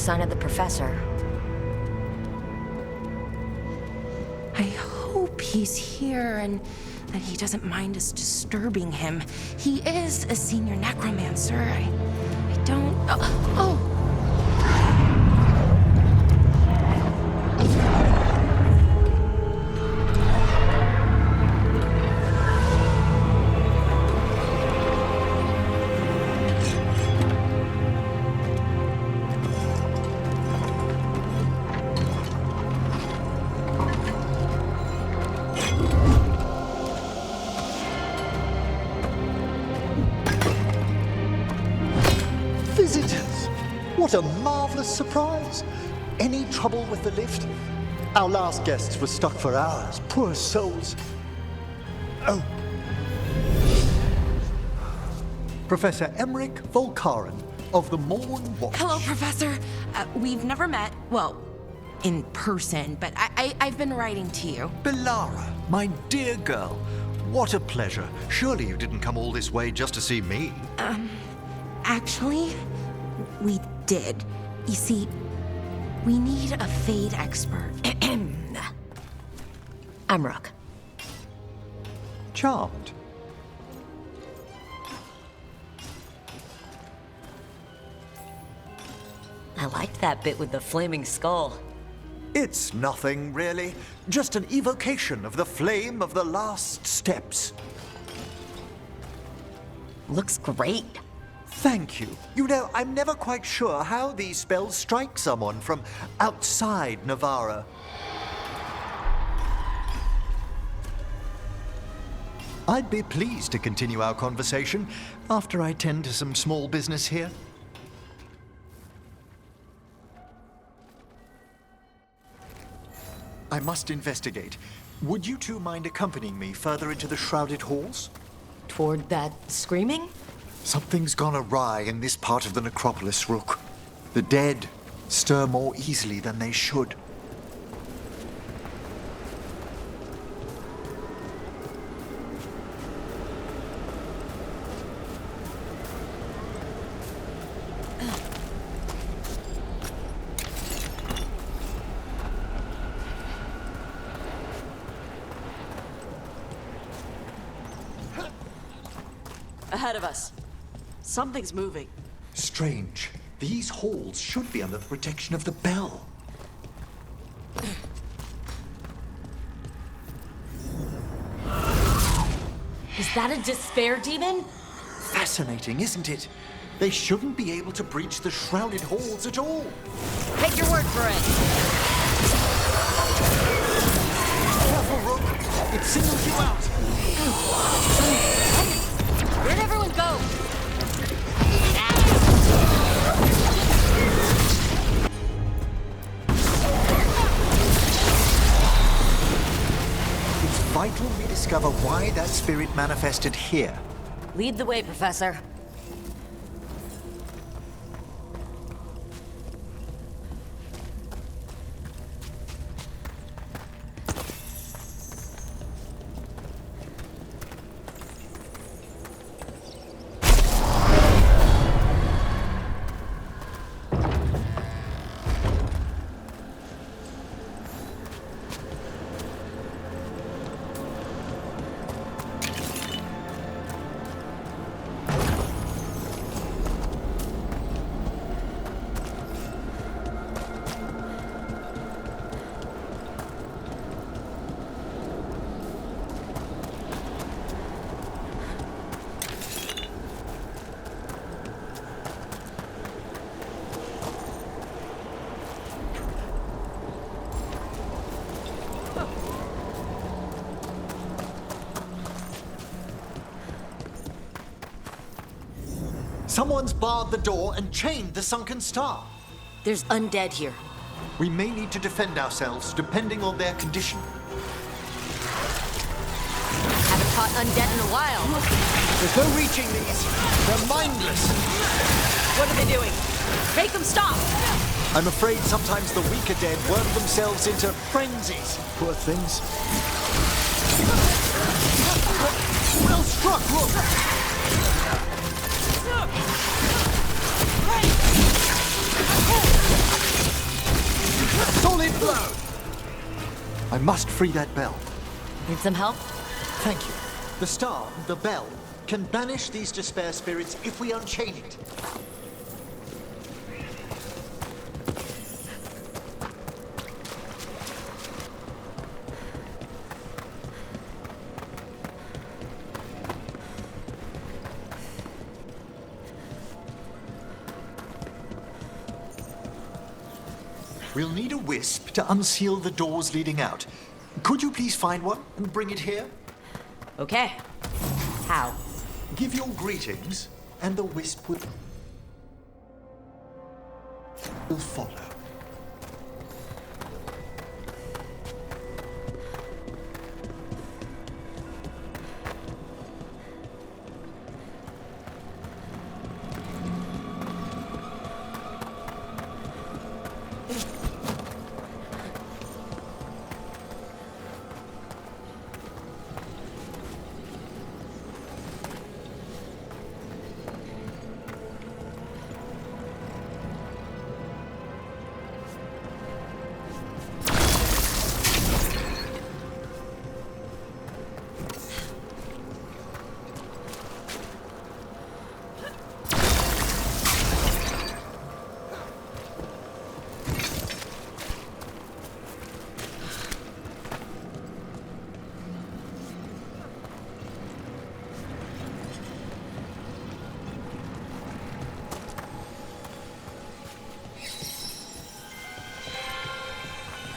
sign of the professor. I hope he's here and that he doesn't mind us disturbing him. He is a senior necromancer. I don't... Oh! Visitors! What a marvelous surprise! Any trouble with the lift? Our last guests were stuck for hours. Poor souls. Oh. Professor Emmrich Volkaren of the Morn Watch. Hello, Professor. We've never met, well, in person, but I've been writing to you. Belara, my dear girl, what a pleasure. Surely you didn't come all this way just to see me. Actually, we did. You see, we need a Fade expert. Emmrich. Charmed. I liked that bit with the flaming skull. It's nothing, really. Just an evocation of the flame of the last steps. Looks great. Thank you. You know, I'm never quite sure how these spells strike someone from outside Navarra. I'd be pleased to continue our conversation after I tend to some small business here. I must investigate. Would you two mind accompanying me further into the shrouded halls? Toward that screaming? Something's gone awry in this part of the necropolis, Rook. The dead stir more easily than they should. Ahead of us. Something's moving. Strange. These halls should be under the protection of the bell. Is that a despair demon? Fascinating, isn't it? They shouldn't be able to breach the shrouded halls at all. Take your word for it. Careful, Rook. It singles you out. Where'd everyone go? It's vital we discover why that spirit manifested here. Lead the way, Professor. Someone's barred the door and chained the sunken star. There's undead here. We may need to defend ourselves, depending on their condition. Haven't caught undead in a while. There's no reaching these. They're mindless. What are they doing? Make them stop! I'm afraid sometimes the weaker dead work themselves into frenzies. Poor things. Well struck, look! Solid blow! I must free that bell. Need some help? Thank you. The star, the bell, can banish these despair spirits if we unchain it. We'll need a wisp to unseal the doors leading out. Could you please find one and bring it here? Okay. How? Give your greetings, and the wisp will follow.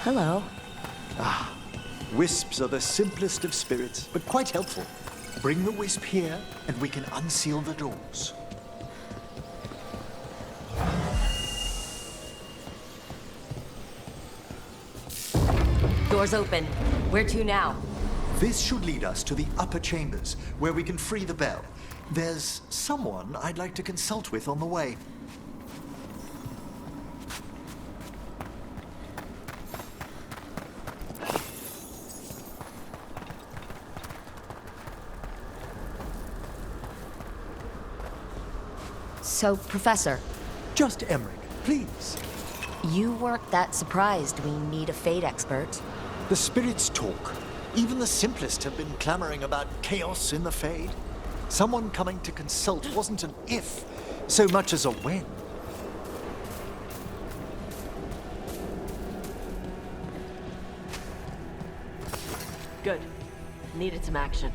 Hello. Wisps are the simplest of spirits, but quite helpful. Bring the wisp here, and we can unseal the doors. Doors open. Where to now? This should lead us to the upper chambers, where we can free the bell. There's someone I'd like to consult with on the way. So, Professor, Just Emmrich, please. you weren't that surprised we need a fate expert. The spirits talk. Even the simplest have been clamoring about chaos in the Fade. Someone coming to consult wasn't an if, so much as a when. Good. Needed some action.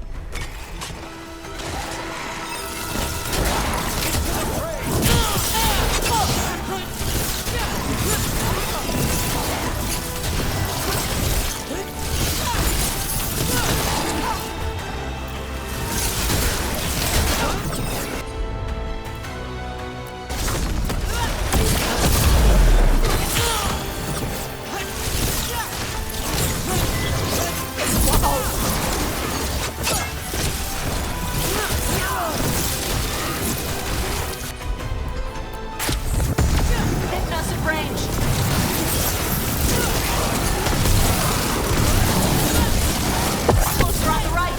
Hypnosis range. Closer on the right.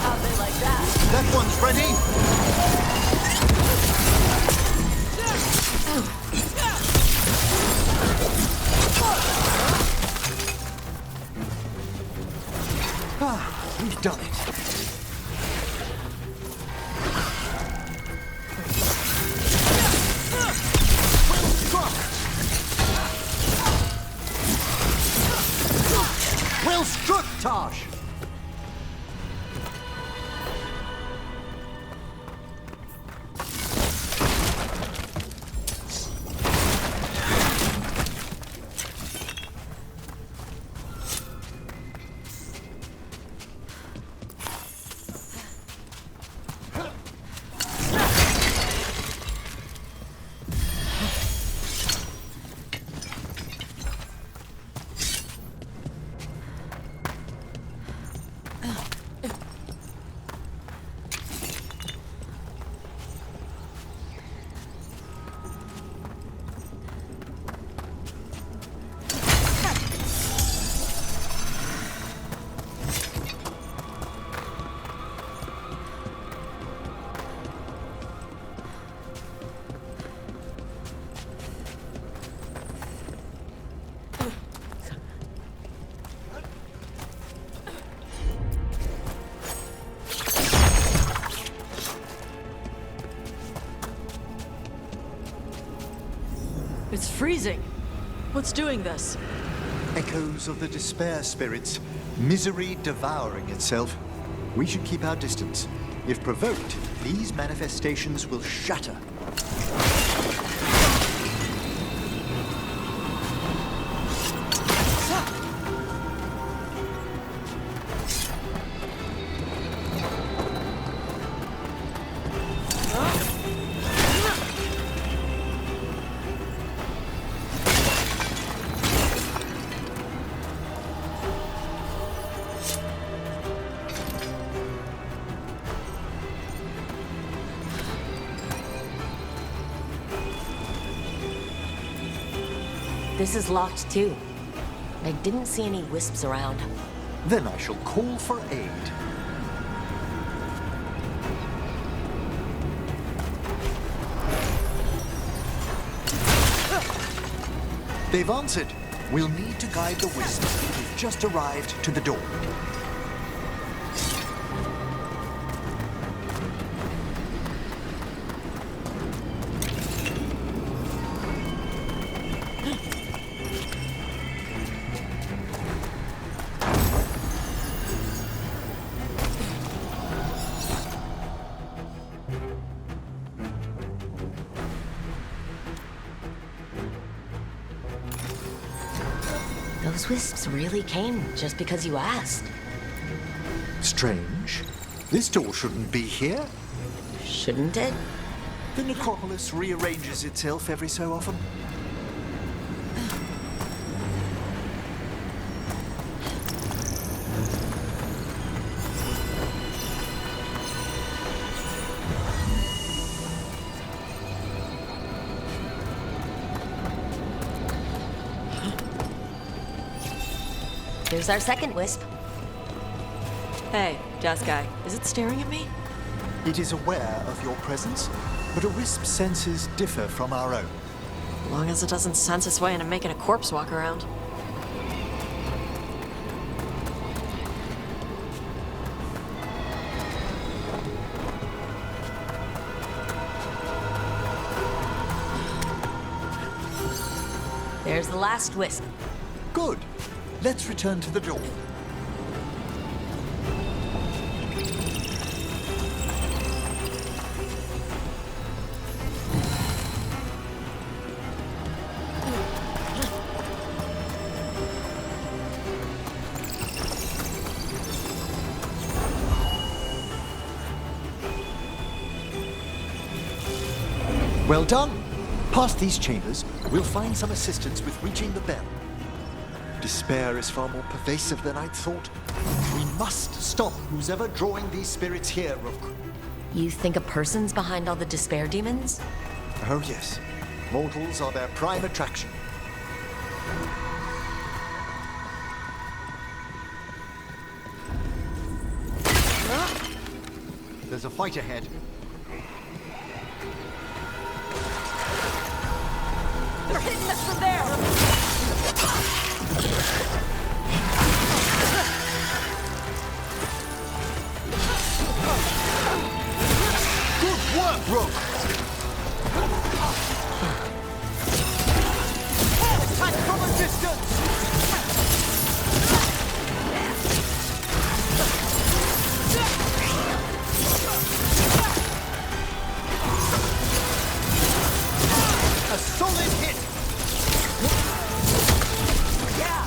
How'd they like that? That one's ready! We've done it. Well struck, Tosh! freezing. What's doing this? Echoes of the despair spirits, misery devouring itself. We should keep our distance. If provoked, these manifestations will shatter. This is locked too. I didn't see any wisps around. Then I shall call for aid. They've answered. We'll need to guide the wisps. We've just arrived to the door. Those wisps really came just because you asked. Strange. This door shouldn't be here. Shouldn't it? The necropolis rearranges itself every so often. Here's our second wisp. Hey, desk guy. Is it staring at me? It is aware of your presence, but a wisp's senses differ from our own. As long as it doesn't sense its way into making a corpse walk around. There's the last wisp. Good. Let's return to the door. Well done. Past these chambers, we'll find some assistance with reaching the bell. Despair is far more pervasive than I'd thought. We must stop who's ever drawing these spirits here, Rook. You think a person's behind all the despair demons? Oh yes. Mortals are their prime attraction. There's a fight ahead. They're hitting us from there! Good work, Rook! Attack from a distance! A solid hit! Yeah!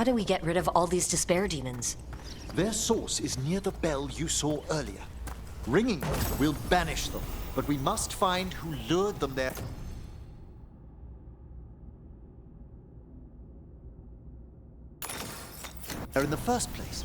How do we get rid of all these despair demons? Their source is near the bell you saw earlier. Ringing it will banish them, but we must find who lured them there. In the first place.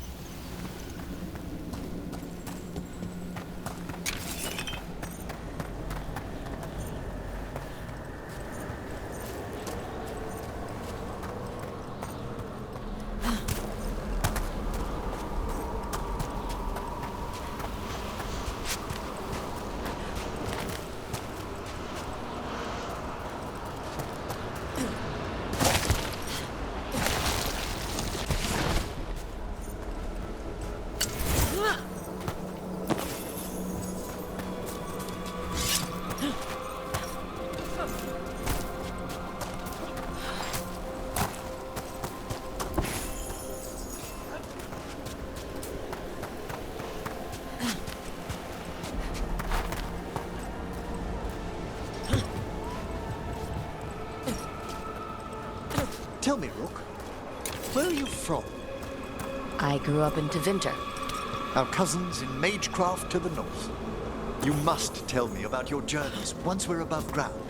Tell me, Rook, where are you from? I grew up in Tevinter. Our cousins in Magecraft to the north. You must tell me about your journeys once we're above ground.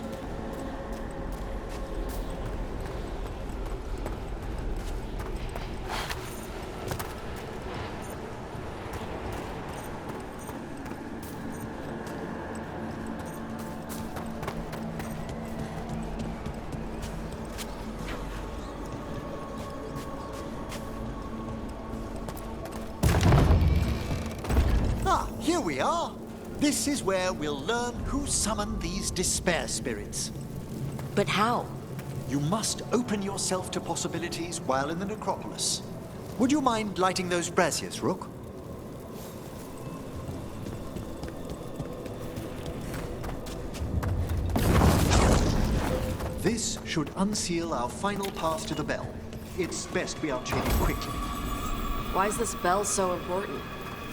Here we are. This is where we'll learn who summoned these despair spirits. But how? You must open yourself to possibilities while in the necropolis. Would you mind lighting those braziers, Rook? This should unseal our final path to the bell. It's best we unchain it quickly. Why is this bell so important?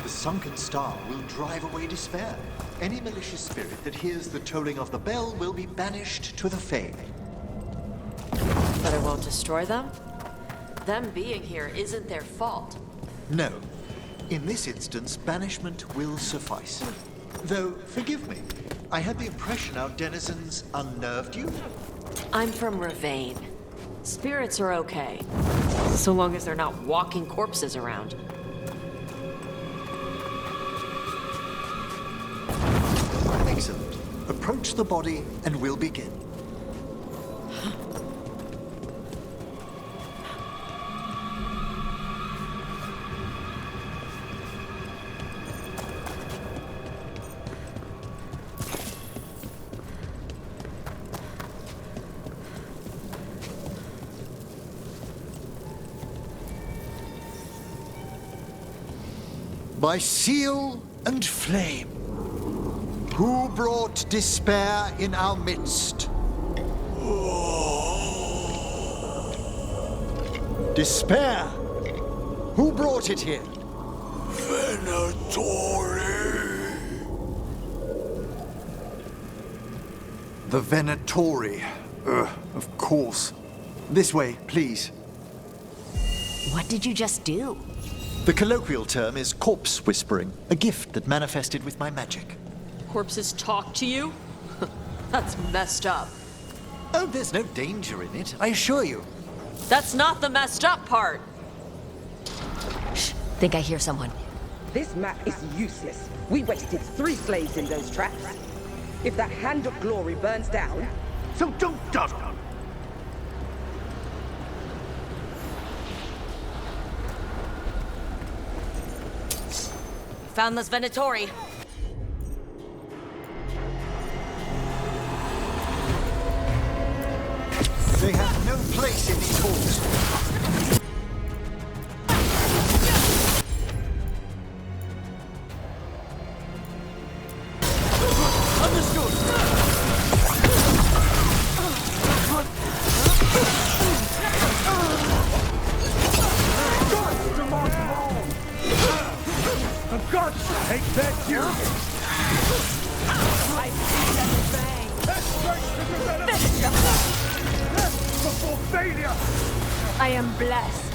The sunken star will drive away despair. Any malicious spirit that hears the tolling of the bell will be banished to the Fae. But it won't destroy them? Them being here isn't their fault. No. In this instance, banishment will suffice. Though, forgive me, I had the impression our denizens unnerved you? I'm from Ravane. Spirits are okay, so long as they're not walking corpses around. Excellent. Approach the body and we'll begin. By seal and flame, who brought despair in our midst? Despair? Who brought it here? Venatori. The Venatori. Of course. This way, please. What did you just do? The colloquial term is corpse whispering, a gift that manifested with my magic. Corpses talk to you? That's messed up. Oh, there's no danger in it, I assure you. That's not the messed up part. Shh, think I hear someone. This map is useless. We wasted 3 slaves in those traps. If that Hand of Glory burns down... So don't dawdle. Found this Venatori. They have no place in these halls. Take that, you! I see everything! That's straight to the venom! Before failure! I am blessed.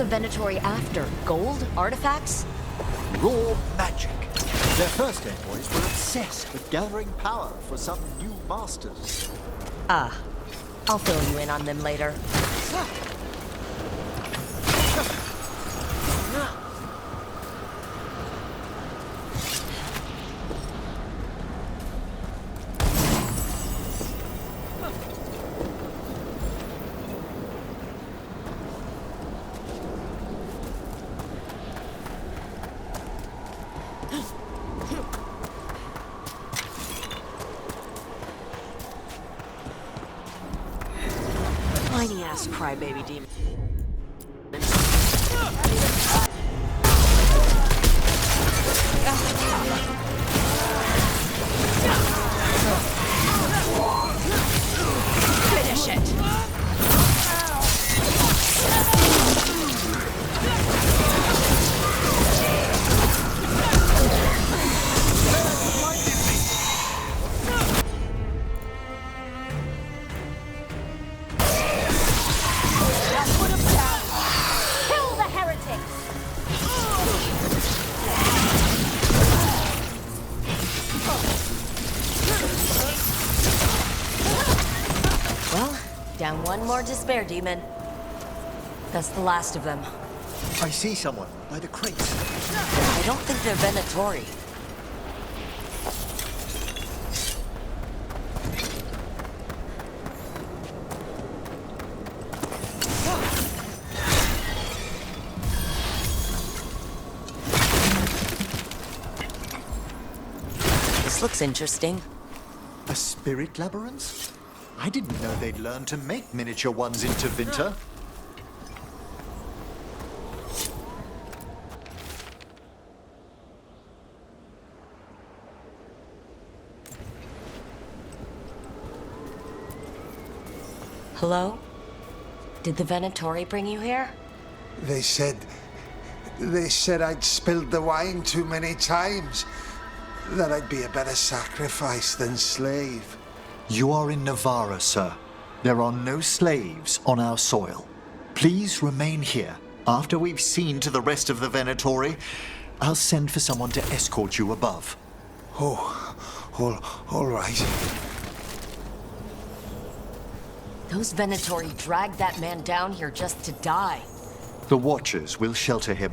Venatori after? Gold? Artifacts? Raw magic. Their first envoys were obsessed with gathering power for some new masters. Ah. I'll fill you in on them later. Tiny ass crybaby demon. Finish it. Kill the heretics! Well, down one more despair demon. That's the last of them. I see someone by the crates. I don't think they're Venatori. This looks interesting. A spirit labyrinth? I didn't know they'd learned to make miniature ones into Vinter. Hello? Did the Venatori bring you here? They said I'd spilled the wine too many times. That I'd be a better sacrifice than slave. You are in Navarra, sir. There are no slaves on our soil. Please remain here. After we've seen to the rest of the Venatori, I'll send for someone to escort you above. All right. Those Venatori dragged that man down here just to die. The Watchers will shelter him.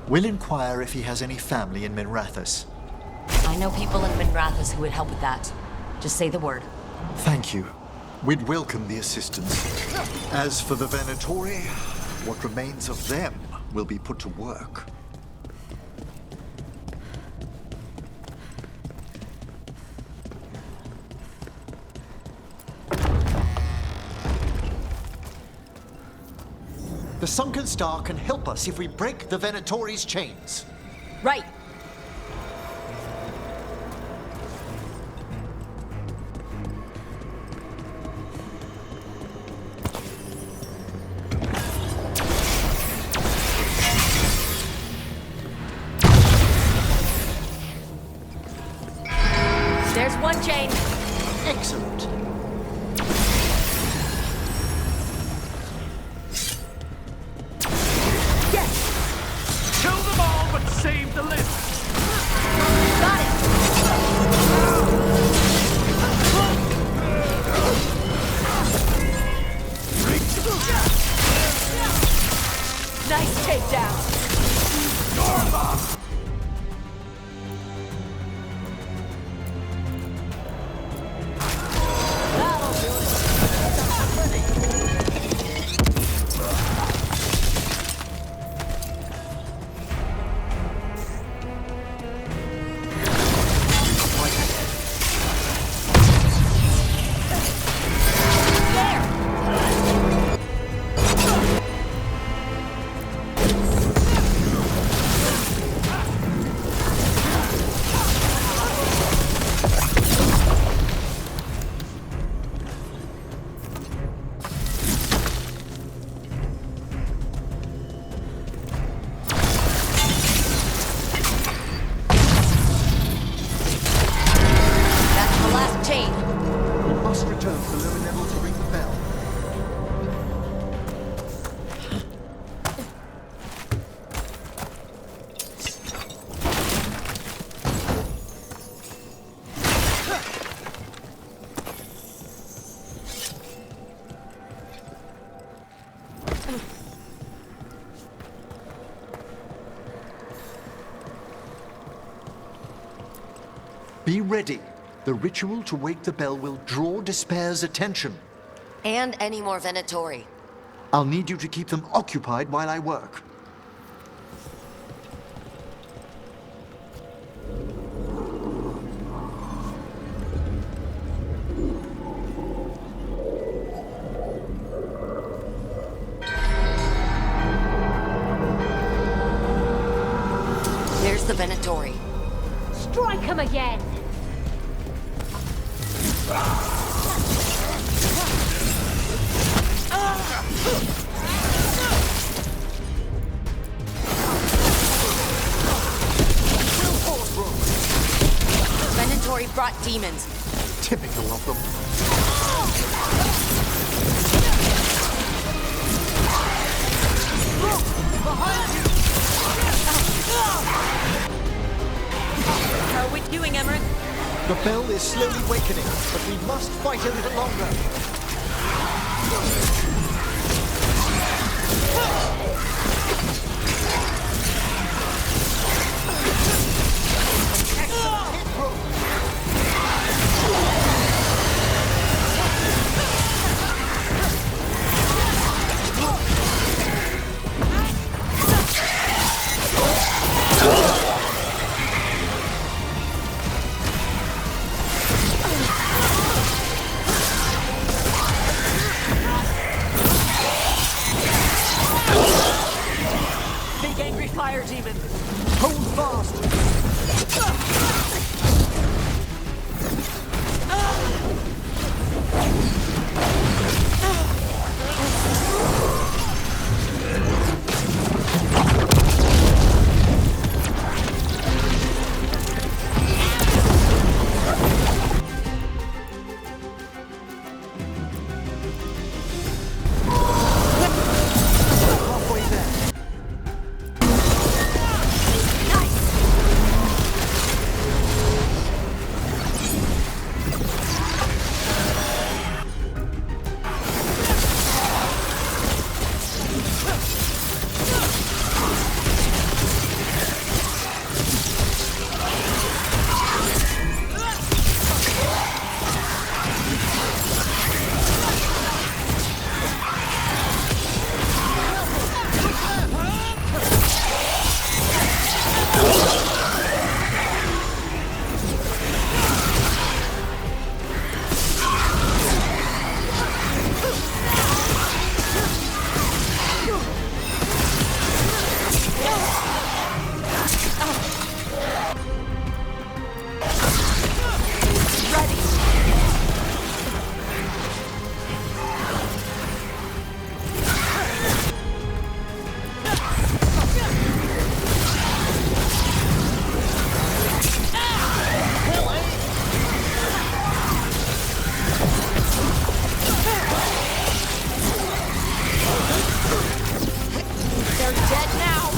We'll inquire if he has any family in Minrathous. I know people in Minrathous who would help with that. Just say the word. Thank you. We'd welcome the assistance. As for the Venatori, what remains of them will be put to work. The Sunken Star can help us if we break the Venatori's chains. Right. There's one chain. Excellent. Kill them all, but save the list. Got it. Nice takedown. Be ready. The ritual to wake the bell will draw Despair's attention. And any more Venatori. I'll need you to keep them occupied while I work. Here's the Venatori. Strike him again! Venatori brought demons. Typical of them. How are we doing, Emmrich? The bell is slowly wakening, but we must fight a little longer. Big angry fire demon. Hold fast! Halfway there. They're dead now.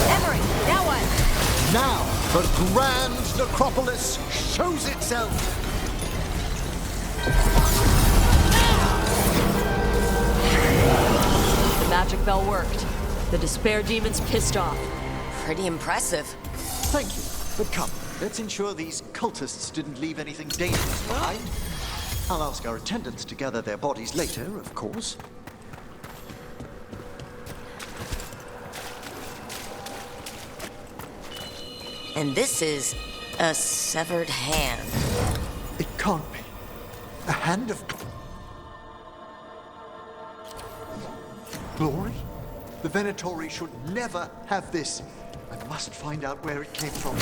Emmrich, now what? Now, the grand necropolis shows itself! The magic bell worked. The despair demon's pissed off. Pretty impressive. Thank you, but come, let's ensure these cultists didn't leave anything dangerous behind. I'll ask our attendants to gather their bodies later, of course. And this is a severed hand. It can't be. A hand of glory? The Venatori should never have this. I must find out where it came from.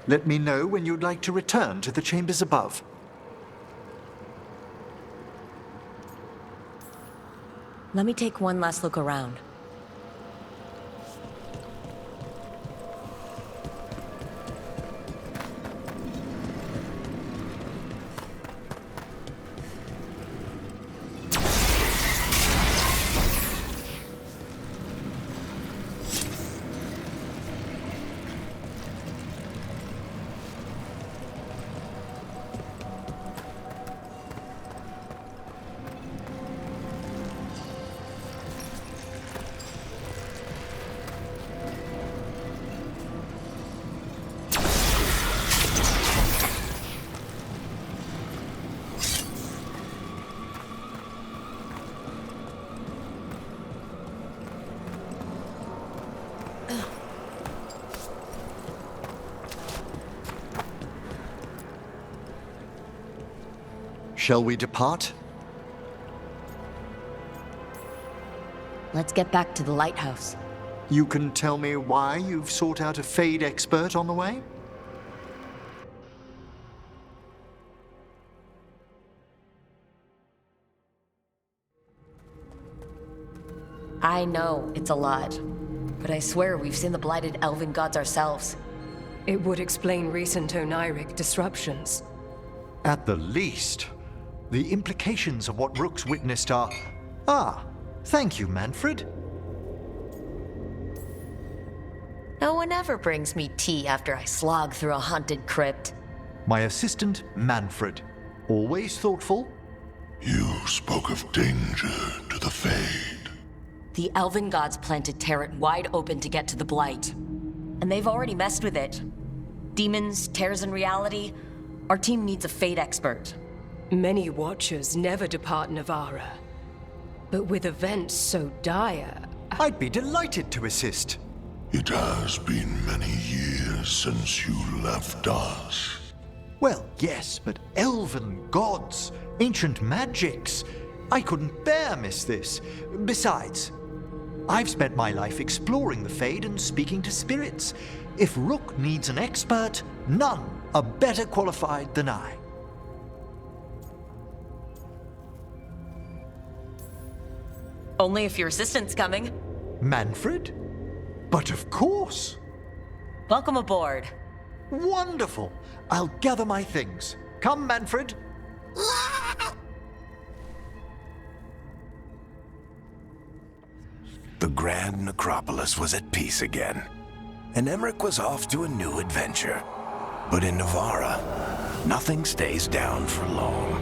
Let me know when you'd like to return to the chambers above. Let me take one last look around. Shall we depart? Let's get back to the lighthouse. You can tell me why you've sought out a Fade expert on the way? I know it's a lot, but I swear we've seen the blighted elven gods ourselves. It would explain recent oniric disruptions. At the least, the implications of what Rook's witnessed are... Ah, thank you, Manfred. No one ever brings me tea after I slog through a haunted crypt. My assistant, Manfred. Always thoughtful. You spoke of danger to the Fade. The elven gods planted Territ wide open to get to the Blight. And they've already messed with it. Demons, tears in reality. Our team needs a Fade expert. Many Watchers never depart Navara. But with events so dire... I'd be delighted to assist. It has been many years since you left us. Well, yes, but elven gods, ancient magics. I couldn't bear miss this. Besides, I've spent my life exploring the Fade and speaking to spirits. If Rook needs an expert, none are better qualified than I. Only if your assistant's coming. Manfred? But of course. Welcome aboard. Wonderful. I'll gather my things. Come, Manfred. The Grand Necropolis was at peace again, and Emmrich was off to a new adventure. But in Navara, nothing stays down for long.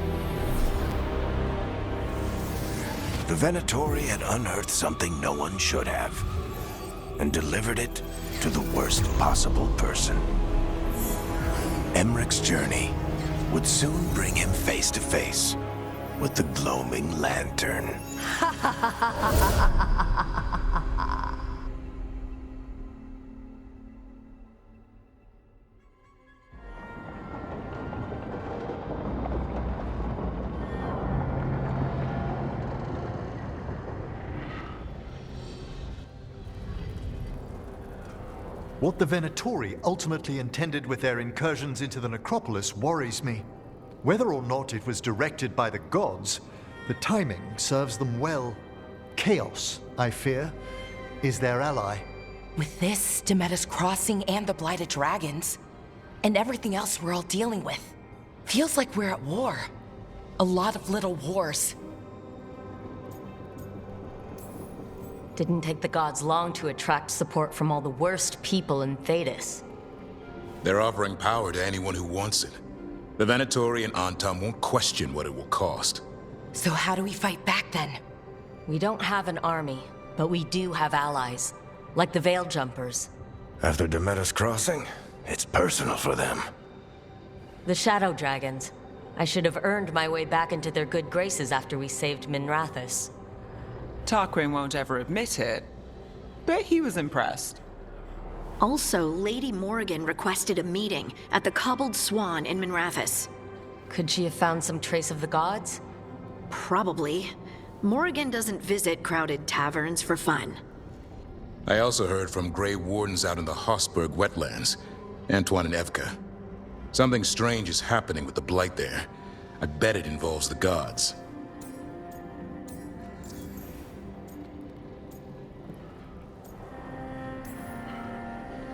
The Venatori had unearthed something no one should have, and delivered it to the worst possible person. Emmrich's journey would soon bring him face to face with the gloaming lantern. What the Venatori ultimately intended with their incursions into the necropolis worries me. Whether or not it was directed by the gods, the timing serves them well. Chaos, I fear, is their ally. With this, Demeter's Crossing and the Blighted Dragons, and everything else we're all dealing with, feels like we're at war. A lot of little wars. Didn't take the gods long to attract support from all the worst people in Thedas. They're offering power to anyone who wants it. The Venatori and Antam won't question what it will cost. So how do we fight back then? We don't have an army, but we do have allies, like the Veil Jumpers. After Demeter's Crossing, it's personal for them. The Shadow Dragons. I should have earned my way back into their good graces after we saved Minrathous. Tarquin won't ever admit it, but he was impressed. Also, Lady Morrigan requested a meeting at the Cobbled Swan in Minrathous. Could she have found some trace of the gods? Probably. Morrigan doesn't visit crowded taverns for fun. I also heard from Grey Wardens out in the Hossberg wetlands, Antoine and Evka. Something strange is happening with the Blight there. I bet it involves the gods.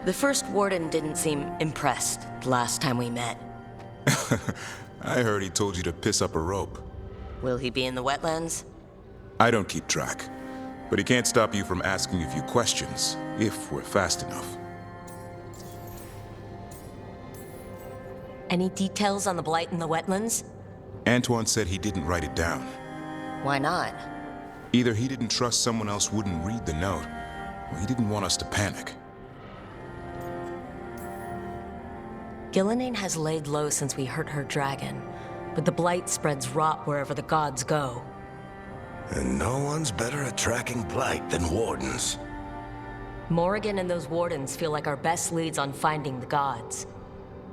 The first warden didn't seem impressed the last time we met. I heard he told you to piss up a rope. Will he be in the wetlands? I don't keep track, but he can't stop you from asking a few questions, if we're fast enough. Any details on the Blight in the wetlands? Antoine said he didn't write it down. Why not? Either he didn't trust someone else wouldn't read the note, or he didn't want us to panic. Gillenane has laid low since we hurt her dragon, but the Blight spreads rot wherever the gods go. And no one's better at tracking Blight than Wardens. Morrigan and those Wardens feel like our best leads on finding the gods.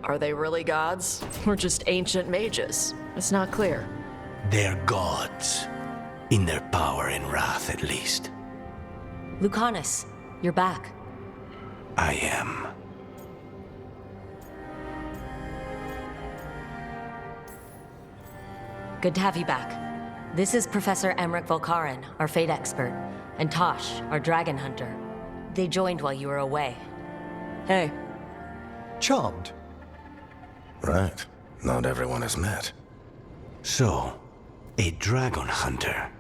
Are they really gods? Or just ancient mages? It's not clear. They're gods. In their power and wrath, at least. Lucanus, you're back. I am. Good to have you back. This is Professor Emmrich Volkaren, our fate expert, and Tosh, our dragon hunter. They joined while you were away. Hey. Charmed. Right. Not everyone has met. So, a dragon hunter.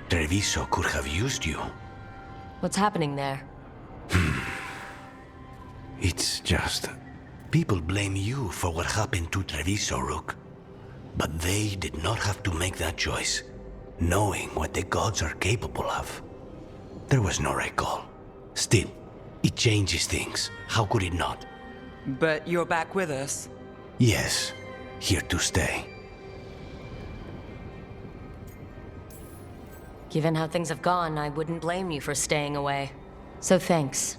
Treviso could have used you. What's happening there? It's just... people blame you for what happened to Treviso, Rook. But they did not have to make that choice, knowing what the gods are capable of. There was no recall. Still, it changes things. How could it not? But you're back with us? Yes, here to stay. Given how things have gone, I wouldn't blame you for staying away. So thanks.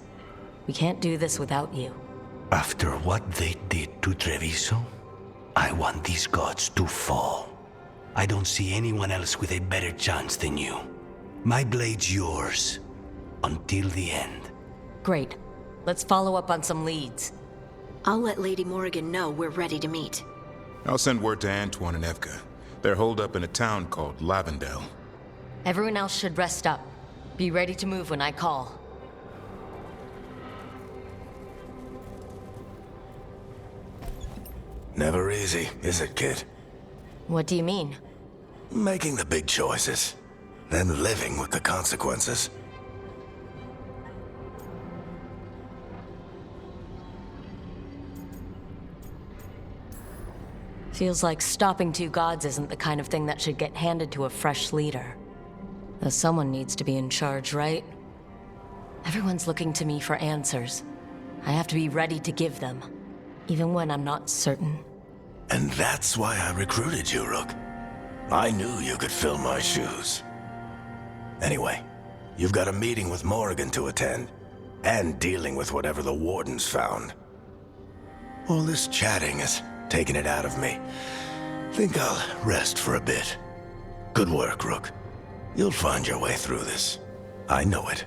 We can't do this without you. After what they did to Treviso, I want these gods to fall. I don't see anyone else with a better chance than you. My blade's yours, until the end. Great. Let's follow up on some leads. I'll let Lady Morrigan know we're ready to meet. I'll send word to Antoine and Evka. They're holed up in a town called Lavendel. Everyone else should rest up. Be ready to move when I call. Never easy, is it, kid? What do you mean? Making the big choices, then living with the consequences. Feels like stopping two gods isn't the kind of thing that should get handed to a fresh leader. Though someone needs to be in charge, right? Everyone's looking to me for answers. I have to be ready to give them, even when I'm not certain. And that's why I recruited you, Rook. I knew you could fill my shoes. Anyway, you've got a meeting with Morrigan to attend, and dealing with whatever the Wardens found. All this chatting has taken it out of me. Think I'll rest for a bit. Good work, Rook. You'll find your way through this. I know it.